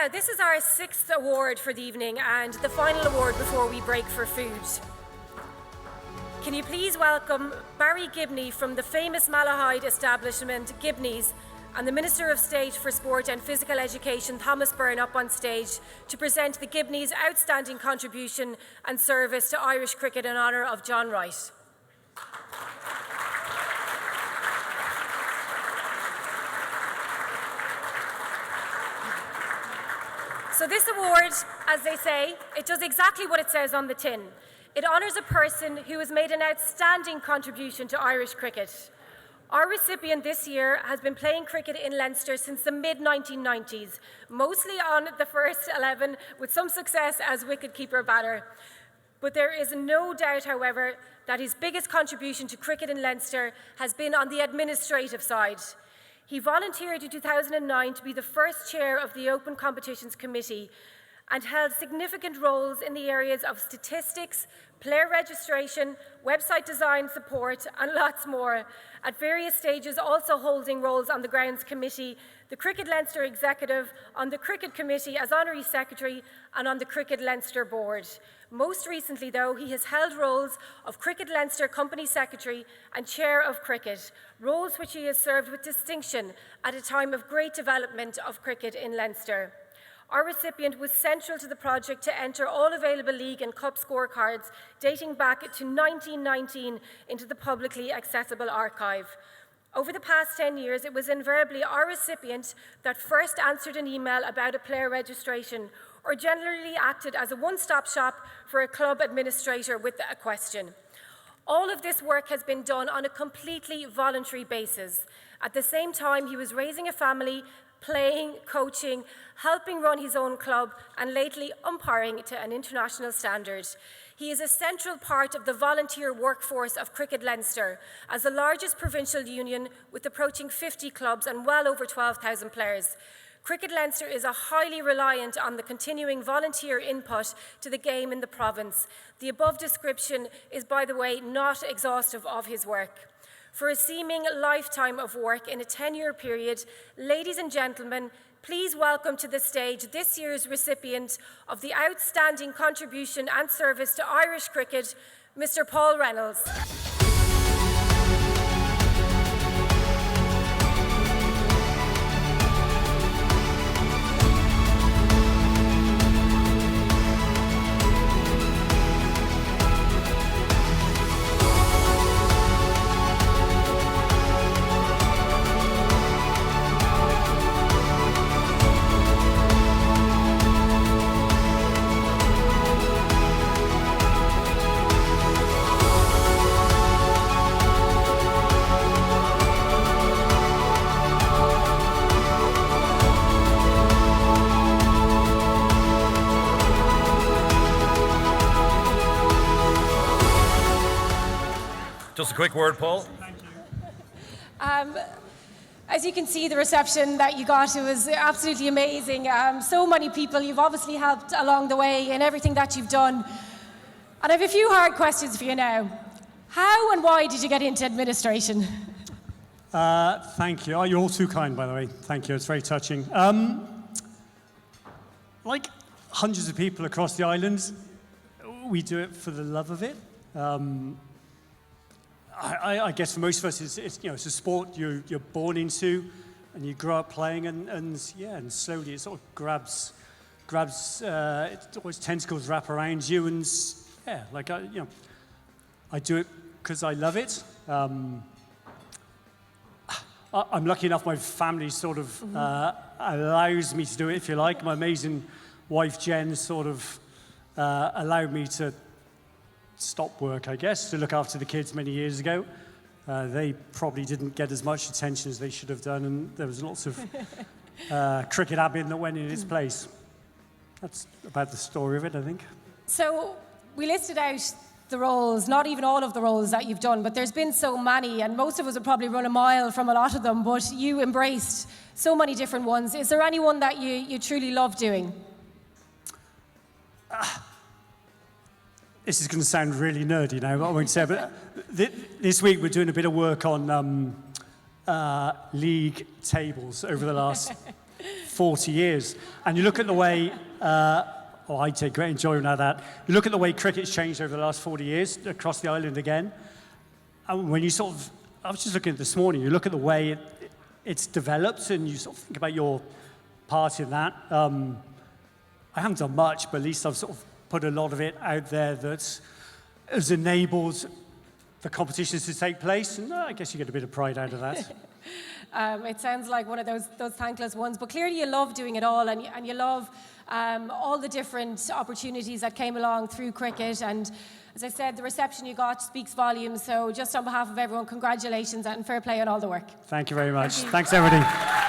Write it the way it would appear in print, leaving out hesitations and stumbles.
Now, this is our 6th award for the evening and the final award before we break for food. Can you please welcome Barry Gibney from the famous Malahide establishment, Gibney's, and the Minister of State for Sport and Physical Education, Thomas Byrne, up on stage to present the Gibney's outstanding contribution and service to Irish cricket in honour of John Wright. So this award, as they say, it does exactly what it says on the tin. It honours a person who has made an outstanding contribution to Irish cricket. Our recipient this year has been playing cricket in Leinster since the mid-1990s, mostly on the first 11, with some success as wicket-keeper batter. But there is no doubt, however, that his biggest contribution to cricket in Leinster has been on the administrative side. He volunteered in 2009 to be the first chair of the Open Competitions Committee and held significant roles in the areas of statistics, player registration, website design support, and lots more, at various stages also holding roles on the Grounds Committee, the Cricket Leinster Executive, on the Cricket Committee as Honorary Secretary, and on the Cricket Leinster Board. Most recently, though, he has held roles of Cricket Leinster Company Secretary and Chair of Cricket, roles which he has served with distinction at a time of great development of cricket in Leinster. Our recipient was central to the project to enter all available league and cup scorecards dating back to 1919 into the publicly accessible archive. Over the past 10 years, it was invariably our recipient that first answered an email about a player registration or generally acted as a one-stop shop for a club administrator with a question. All of this work has been done on a completely voluntary basis. At the same time, he was raising a family, playing, coaching, helping run his own club, and lately umpiring to an international standard. He is a central part of the volunteer workforce of Cricket Leinster, as the largest provincial union with approaching 50 clubs and well over 12,000 players. Cricket Leinster is highly reliant on the continuing volunteer input to the game in the province. The above description is, by the way, not exhaustive of his work. For a seeming lifetime of work in a 10-year period, ladies and gentlemen, please welcome to the stage this year's recipient of the outstanding contribution and service to Irish cricket, Mr. Paul Reynolds. Just a quick word, Paul. Thank you. As you can see, the reception that you got, it was absolutely amazing. So many people, you've obviously helped along the way in everything that you've done. And I have a few hard questions for you now. How and why did you get into administration? Thank you. Oh, you're all too kind, by the way. Thank you. It's very touching. Like hundreds of people across the island, we do it for the love of it. I guess for most of us, it's a sport you're born into, and you grow up playing, and slowly it sort of grabs, its tentacles wrap around you, and I do it because I love it. I'm lucky enough; my family sort of allows me to do it, if you like. My amazing wife Jen sort of allowed me to stop work, I guess, to look after the kids many years ago. They probably didn't get as much attention as they should have done, and there was lots of cricket admin that went in its place. That's about the story of it, I think. So we listed out the roles, not even all of the roles that you've done, but there's been so many, and most of us would probably run a mile from a lot of them, but you embraced so many different ones. Is there any one that you truly love doing? This is going to sound really nerdy now, but I won't say it, but this week we're doing a bit of work on league tables over the last 40 years. And you look at the way, I take great enjoyment out of that. You look at the way cricket's changed over the last 40 years across the island again. And when you sort of, I was just looking at it this morning, you look at the way it's developed and you sort of think about your part in that. I haven't done much, but at least I've sort of put a lot of it out there that has enabled the competitions to take place, and I guess you get a bit of pride out of that. It sounds like one of those thankless ones, but clearly you love doing it all, and you love all the different opportunities that came along through cricket, and as I said, the reception you got speaks volumes, so just on behalf of everyone, congratulations and fair play on all the work. Thank you very much. Thank you. Thanks, everybody.